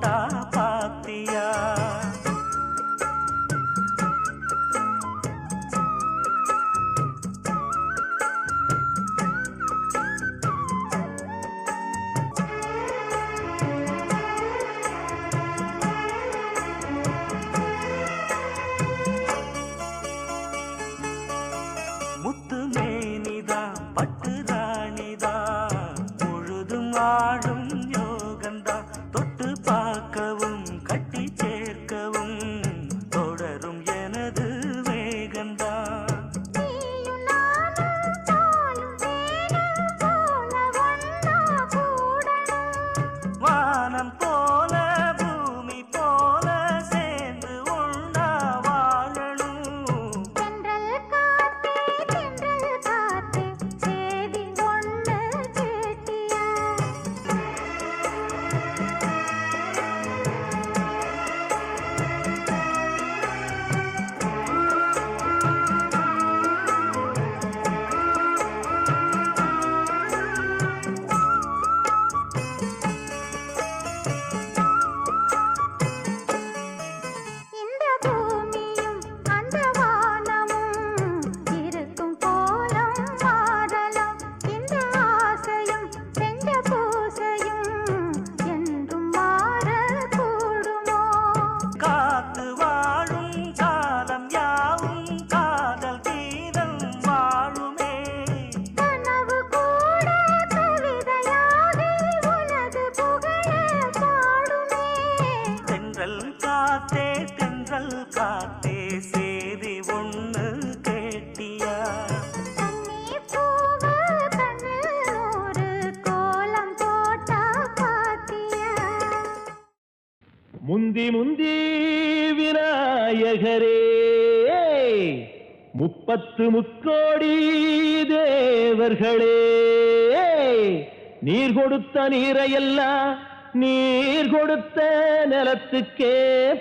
போட்டா பாத்தியா? முத்து மேனிதா பட்டு ராணிதா முழுதும் ஆடும் யோகந்தா தொட்டு பார்க்கவும் கட்டி சேர்க்கவும் தொடரும் எனது வேகந்தா. வானம் போல பூமி போல சேர்ந்து ஒண்ணா வாழணும். தென்றல் காத்தே சேதி ஒண்ணு கேட்டியா? முந்தி முந்தி விநாயகரே 30 முக்கோடி தேவர்களே, நீர் கொடுத்த நீரையெல்லாம் நீர் கொடுத்த நிலத்துக்கே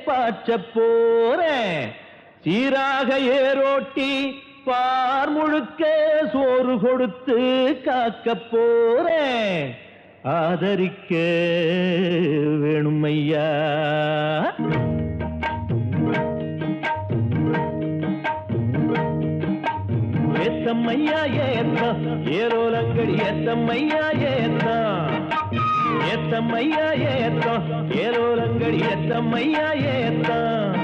பாய்ச்ச போறேன். சீராக ஏரோட்டி பார் முழுக்க சோறு கொடுத்து காக்க போறேன். ஆதரிக்க வேணும் ஐயா. ஏத்தம்மையா ஏத்தம் ஏரோலங்கடி ஏத்தம்மையா ஏத்தம் ஏத்தம்மையா ஏத்தம் ஏரோலங்கடி ஏத்தம்மையா ஏத்தம்.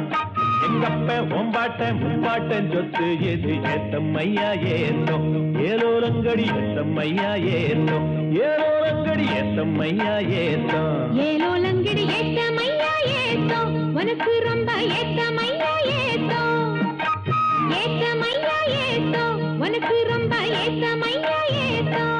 எங்கப்ப ஒம்பாட்ட முப்பாட்டன் சொத்து எது ஏத்தம்மையா ஏத்தம் ஏரோலங்கடி ஏத்தம்மையா ஏத்தம் ஏரோலங்கடி ஏத்தம்மையா ஏத்தம் ஏரோலங்கடி ஏத்தம்மையா ஏத்தம் உனக்கு ரொம்ப ஏத்தம்மையா ஏத்தம் ஏத்தம்மையா ஏத்தம் உனக்கு ரொம்ப ஏத்தம்மையா ஏத்தம்.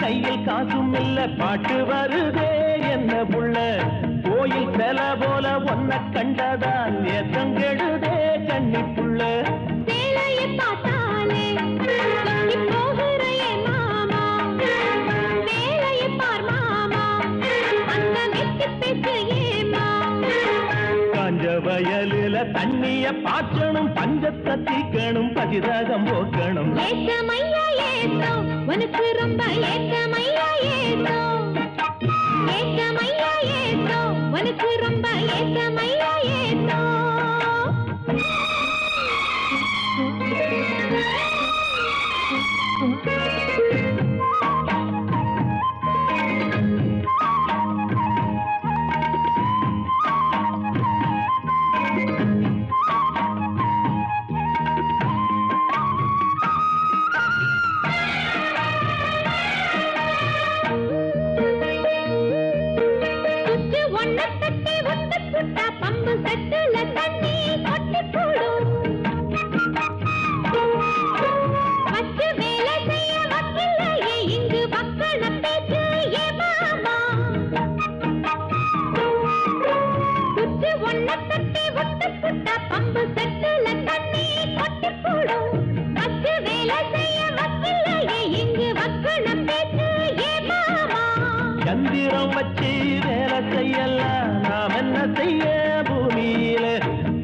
கையில் காசும் இல்ல பாட்டு வருதே என்ன புள்ள, கோயில் செல போல ஒன்ன கண்டதால் ஏத்தங்கெடுதே கண்ணி புள்ள. வேலையை பார்த்தாலே போகிறே மாமா, வேலையை பார் மாமா, அந்த வெட்டி பேச்சு ஏமா. காஞ்ச வயலில தண்ணிய பாய்ச்சணும், பஞ்சத்தை தீக்கணும், பதிராகம் போக்கணும். ஏத்தமையா ஏத்தம் உனக்கு ரொம்ப ஏத்தமையா ஏத்தம் ஏத்தமையா ஏத்தம் உனக்கு ரொம்ப ஏத்தமையா ஏத்தம். வேலை செய்ய வக்கில்லையே இங்கு வக்கணம் பேச்சு ஏ மாமா. சந்திரம் வச்சு வேலை செய்யலாம் நாம் என்ன செய்ய பூமியில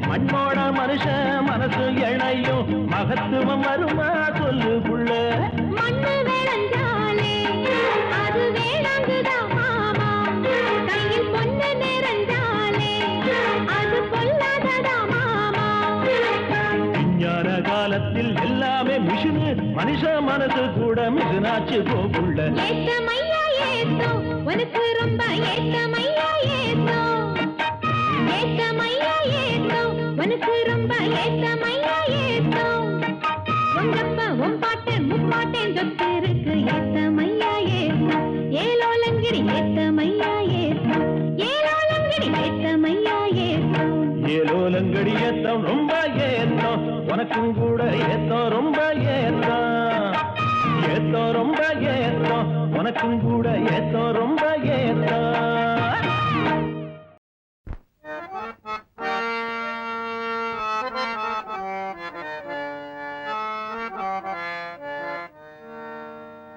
மண்ணோட மனுஷன் மனசு இணையும் மகத்துவம் வருமா சொல்லு புள்ள. மண்ணு விளைஞ்சாலே அது வேளாங்குதான் மாமா. கையில் பொண்ணு நிறைஞ்சாலே அது பொல்லாததா மாமா. விஞ்ஞான காலத்தில் எல்லாமே மிஷினு மனுஷ மனசு கூட மிஷினாச்சு போகுள்ள. ஏத்தமையா ஏத்தோ உனக்கு ரொம்ப ஏத்தமையா ஏத்தோ. ஏத்தமையா ஏத்தோ உனக்கு ரொம்ப ஏத்தமையா ஏத்தோ. உங்கப்ப உன் பாட்டு முப்பாட்டேன் சொத்து இருக்கு ஏத்தமையா ஏத்தோ. ஏலோலங்கிரி ஏத்தமையா ஏத்தோ. ஏலோலங்கிரி ஏத்தமையா ஏத்தோ. ஏலோலங்கடி ஏத்தம் ரொம்ப ஏத்தம் உனக்கும் கூட ஏத்தம் ரொம்ப ஏத்தம். ஏத்தம் ரொம்ப ஏத்தம் உனக்கும் கூட ஏத்தம் ரொம்ப ஏத்தம்.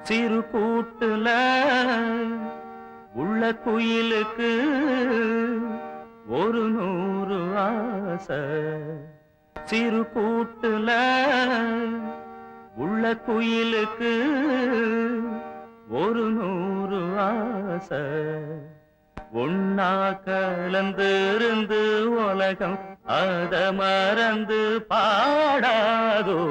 சிறு கூட்டுல உள்ள குயிலுக்கு ஒரு 100 ஆசை. சிறு கூட்டுல உள்ள குயிலுக்கு ஒரு 100 ஆசை. ஒன்னா கலந்திருந்து உலகம் அத மறந்து பாடாதோ.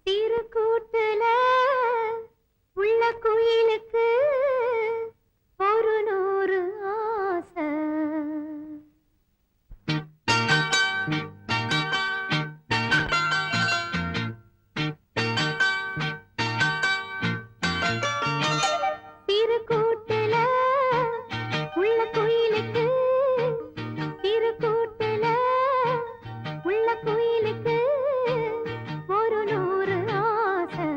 சிறு கூட்டுல உள்ள குயிலுக்கு ஒரு 100 ஆசை. சிறு கூட்டுல உள்ள குயிலுக்கு சிறு கூட்டுல உள்ள குயிலுக்கு ஒரு 100 ஆசை.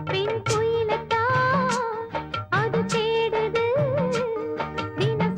பெண் குயிலத்தான் அது தேடுது தினசரி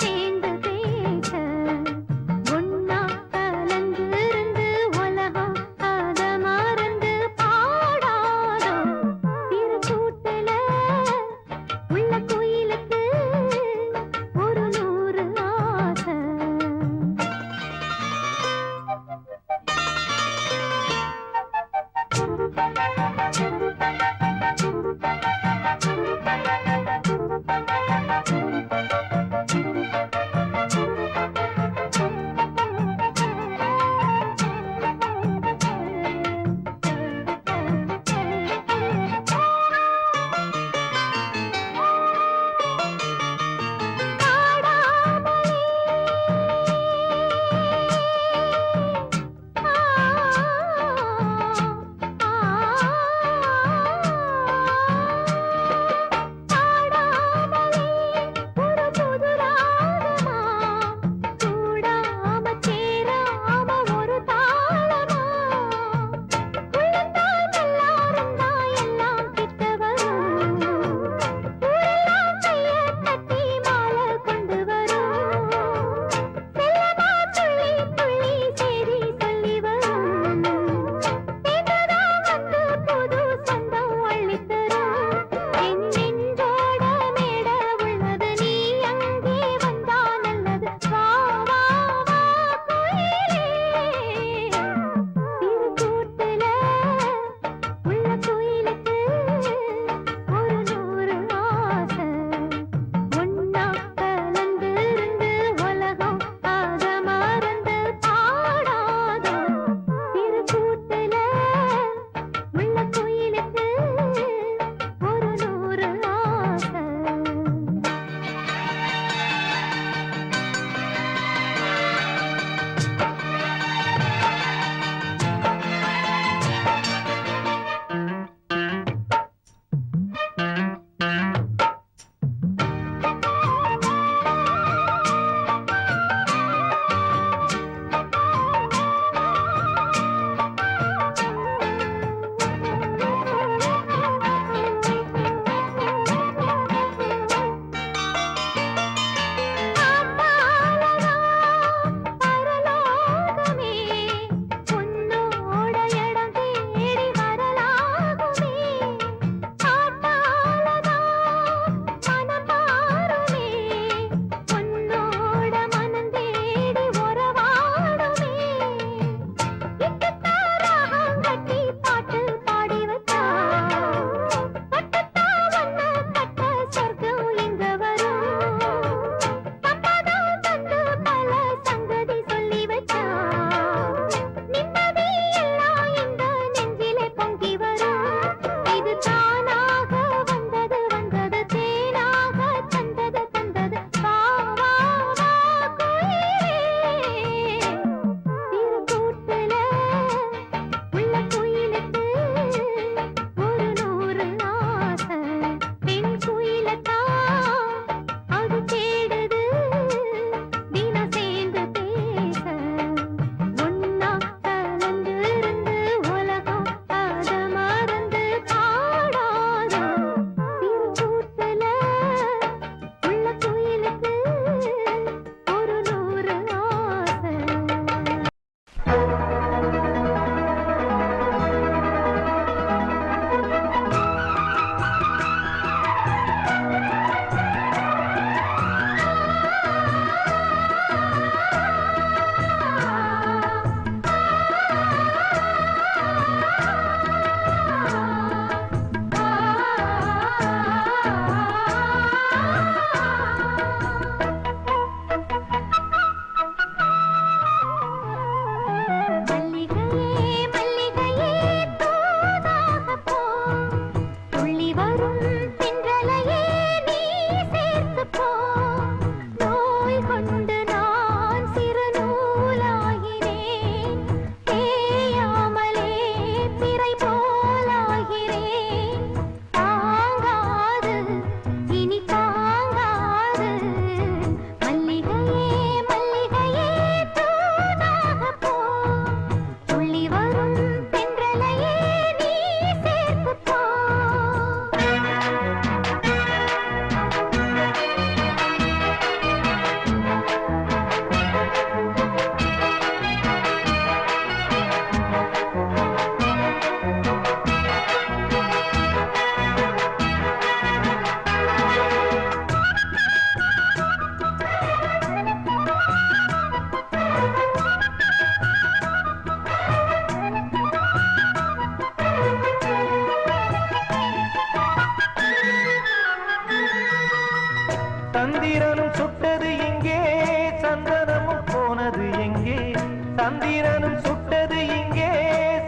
சந்திரனும் சுட்டது இங்கே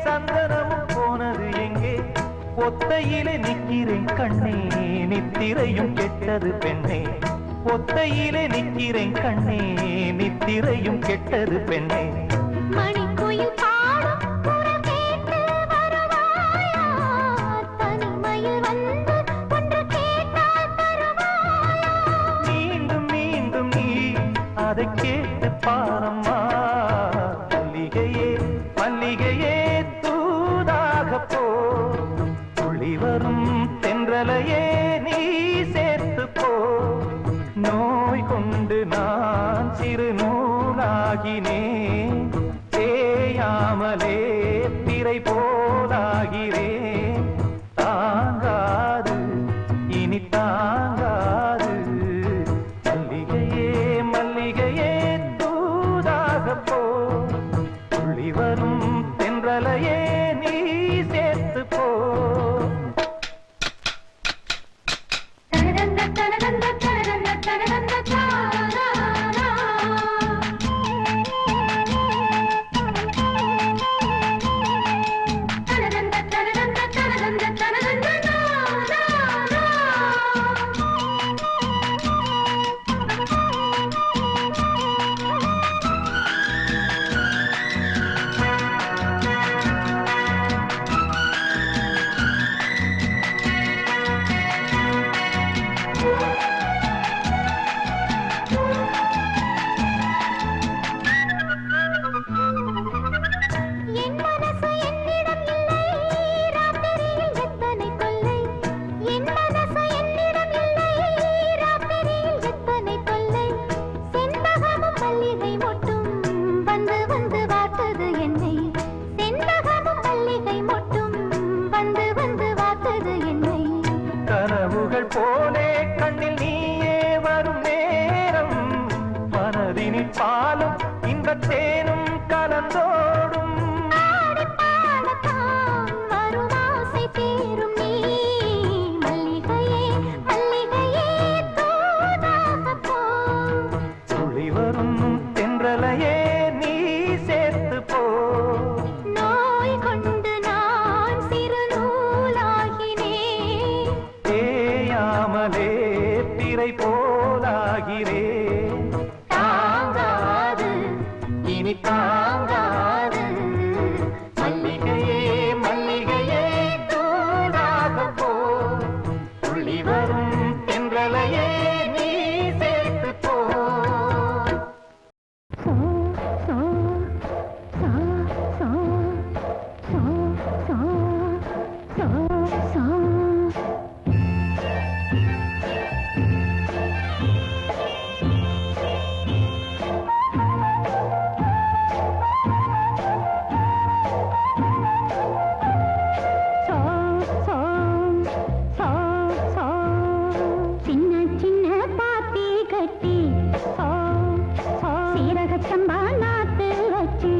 சந்தனமும் போனது எங்கே ஒத்தையிலே நிற்கிறேன் கண்ணே நித்திரையும் கெட்டது பெண்ணே ஒத்தையிலே நிற்கிறேன் கண்ணே நித்திரையும் கெட்டது பெண்ணே மணிக்குயில் பாடும் குரல் கேட்டு வருவாயா தனிமையில் வந்து ஒன்று கேட்டால் தருவாயா மீண்டும் மீண்டும் நீ அதை கேட்டு பாரம்மா மல்லிகையே மல்லிகையே தூதாக போ துளி வரும் தென்றலையே நீ சேர்த்து போ நோய் கொண்டு நான் சிறு நூலாகினேன் தேயாமலே திரை போலாகிறேன் தாங்காது இனி தாங்காது மல்லிகையே மல்லிகையே தூதாக போ துளி வரும் தென்றலையே நீ சேர்த்து போ கனவுகள் போலே கண்ணில் நீயே வரும் நேரம் மனதினில் பாலும் இன்பத்தேனும் கலந்தோடும் துளி வரும் தென்றலையே நீ சேர்த்து போ நோய் கொண்டு நான் சிறு நூலாகினேன் தேயாமலே திரை போலாகிறேன் தாங்காது இனி தாங்காது மல்லிகையே மல்லிகையே தூதாக போ துளி வரும் தென்றலையே நீ சேர்த்து போ சின்ன சின்ன பாத்தி கட்டி சீரகச்சம்பா நாத்து வச்சு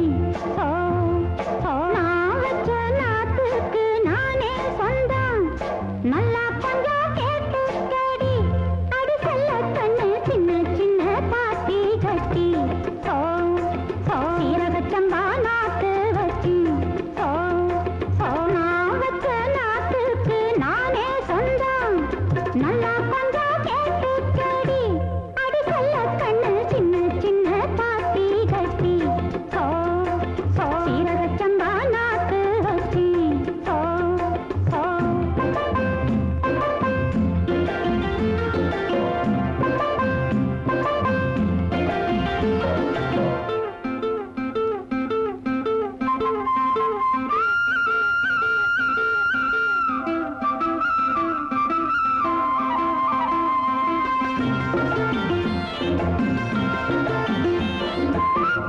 நான் வச்ச நாத்துக்கு நானே சொந்தம் நல்லா கொஞ்சம் கேட்டு கடி அடி செல்ல கண்ணு சின்ன சின்ன பாத்தி கட்டி சீரகச்சம்பா நாத்து வச்சு நான் வச்ச நாத்துக்கு நானே சொந்தம் நல்லா கொஞ்சம் கேட்டு கடி அடி செல்ல கண்ணு சின்ன சின்ன பாத்தி கட்டி சீரகச்சம்பா நாத்து வச்சு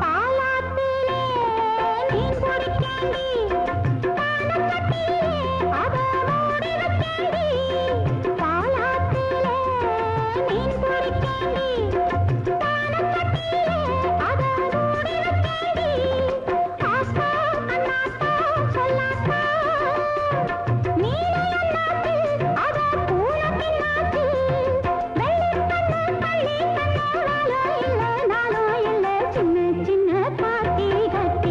பாலாத்திலே மீன் பொரிக்கேண்டி பானக்கட்டிலே அத மூடி வைக்கேண்டி பாலாத்திலே மீன் பொரிக்கேண்டி பானக்கட்டிலே அத மூடி வைக்கேண்டி ஆசா அண்ணாத்தா சொல்லாத்தா நீல அண்ணாத்து அத பூன பின்னாத்து வெள்ளி கண்ணு பள்ளி கண்ணு நாளோ இல்ல சின்ன சின்ன பாத்தி கட்டி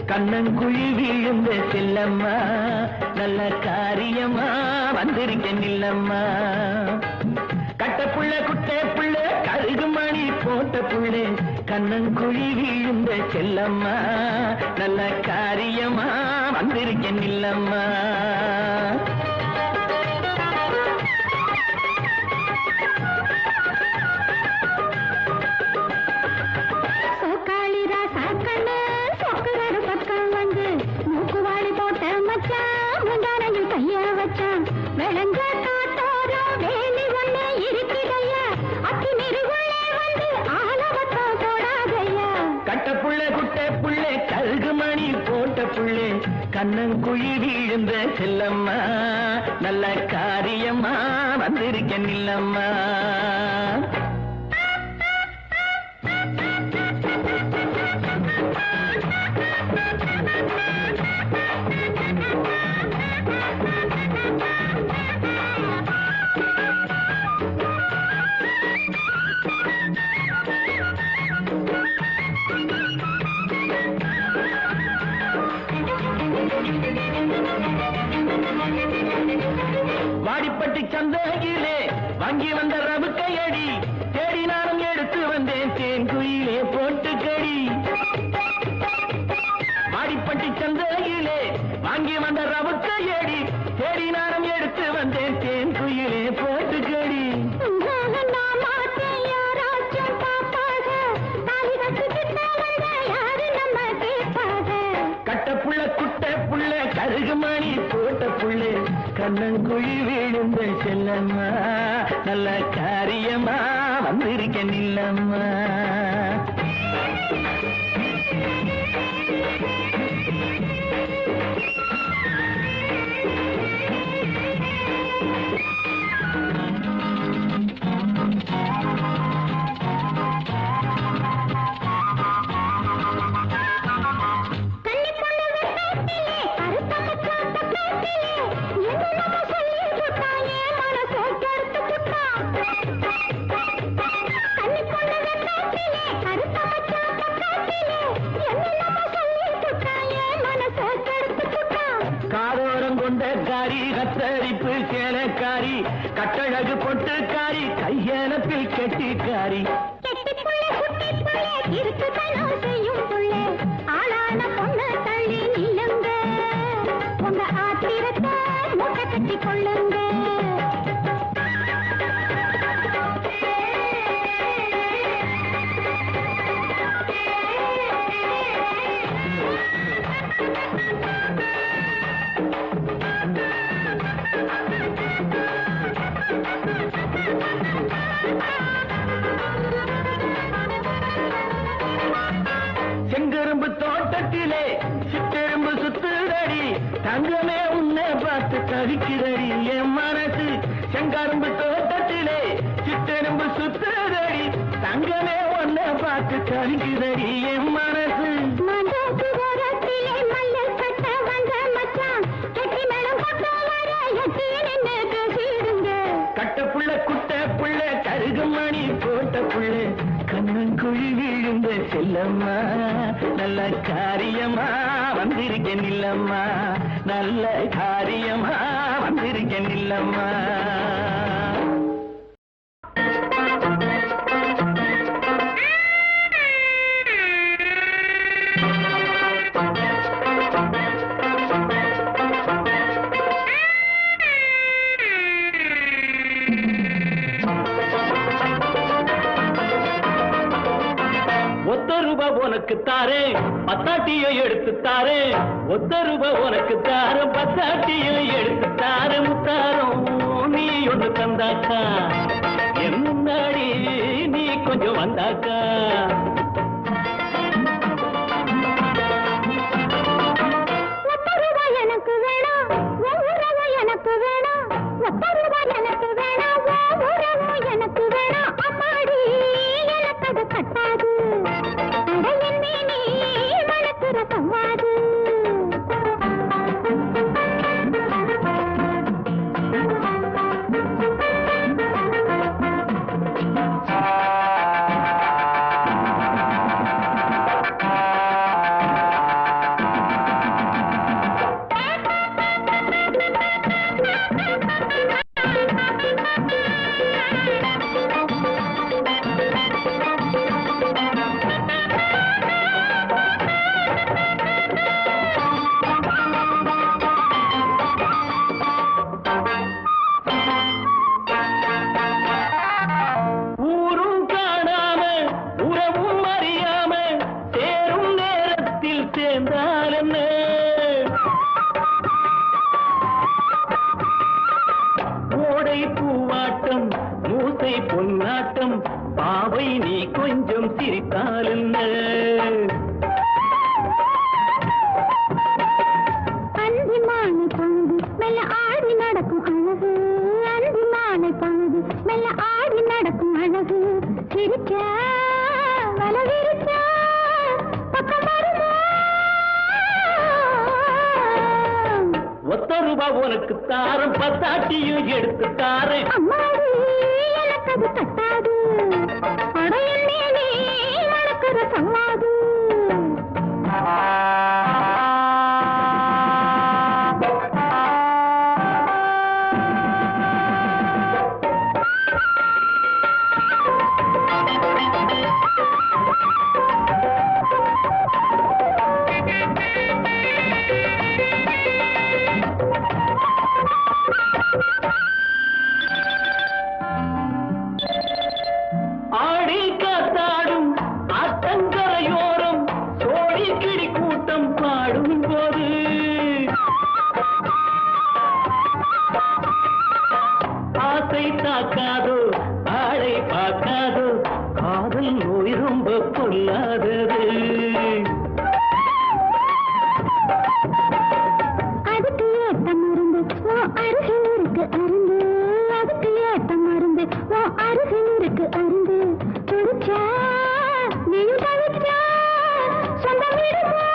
கண்ணங்குழி விழுந்த செல்லம்மா நல்ல காரியமா வந்திருக்க நில்லம்மா கட்ட புள்ள குட்டை புள்ள கருகு மணி போட்ட புள்ளே கண்ணங்குழி விழுந்த செல்லம்மா நல்ல காரியமா வந்திருக்க நில்லம்மா கண்ணங்குழி வீழ்ந்த செல்லம்மா நல்ல காரியமா வந்திருக்க நில்லம்மா வாடிப்பட்டி சந்தையிலே வாங்கி வந்த ரவு கையடி தேடி நானும் எடுத்து வந்தேன் தேன் குயிலே போட்டு கடி வாடிப்பட்டி சந்தையிலே வாங்கி வந்த ரவு கையடி தேடி நானும் எடுத்து வந்தேன் தேன் குயிலே போட்டு கடி கட்ட புள்ள குட்ட புள்ள கருகு மணி போட்ட புள்ளே கண்ணங்குழி விழுந்த செல்லம்மா நல்ல காரியமா வந்திருக்க நில்லம்மா காதோரம் கொண்ட காரி கத்தரிப்பு சேலக்காரி கட்டழகு பொட்டுக்காரி கையனப்பில் கெட்டிக்காரி ஆளான பொண்ணு தள்ளி நில்லுங்க உங்க ஆத்திரத்தை மூட்டை கட்டி கொள்ளுங்க செங்கரும்பு தோட்டத்திலே சிட்டெரும்பு சுத்துதடி தங்கமே உன்னை பார்த்து தவிக்கிறடி என் மனசு செங்கரும்பு தோட்டத்திலே சிட்டெரும்பு சுத்துதடி தங்கமே உன்னை பார்த்து தவிக்கிறடி என் மனசு கட்ட புள்ள குட்ட புள்ள கருகு மணி போட்ட புள்ள கண்ணங்குழி விழுந்த செல்லம்மா நல்ல காரியமா வந்திருக்க நில்லம்மா நல்ல காரியமா வந்திருக்க நில்லம்மா உனக்கு தாரே பத்தாட்டியை எடுத்து தாரே ஒத்த ரூபா உனக்கு தார பத்தாட்டியை எடுத்து தார முத்தாரம் நீ ஒண்ணு தந்தாக்கா என் முன்னாடி நீ கொஞ்சம் வந்தாக்கா எனக்கு வேணாம் எனக்கு வேணாம் எனக்கு வேணாம் எனக்கு வேணாம் அம்மாடி எனக்கு அது கட்டாது ஒத்த ரூபா உனக்கு தாரம் பத்தாட்டியும் எடுத்து தாரேன் அம்மாடி எனக்கு அது தட்டாது அடையல் மேலே வளர்க்கிற சம்மாது ஆடி காத்தாடும் ஆத்தங்கரையோரம் சோழி கிளி கூட்டம் பாடும் போது ஆசை தாக்காதோ ஆளை பார்க்காதோ காதல் நோய் ரொம்ப பொல்லாதது அதுக்கு ஏத்த மருந்து அருகில் இருக்கு அருந்து அதுக்கு ஏத்த மருந்து அருகில் இருக்கு அருந்து துடிச்சா நீயும் தவிச்சா சொந்தம் இருப்பா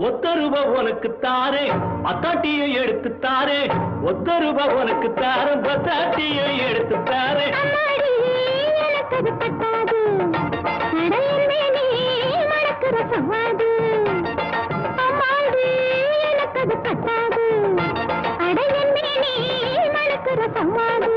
ஒத்த ரூபா உனக்கு தாரே பத்தாட்டியை எடுத்து தாரே ஒத்த ரூபா உனக்கு தாரம் பத்தாட்டியை எடுத்து தாரே அம்மாடி எனக்கு அது பட்டாது அடையல் மேலே வளர்க்கிற சவாது அம்மாடி எனக்கு அது பட்டாது அடையல் மேலே வளர்க்கிற சவாது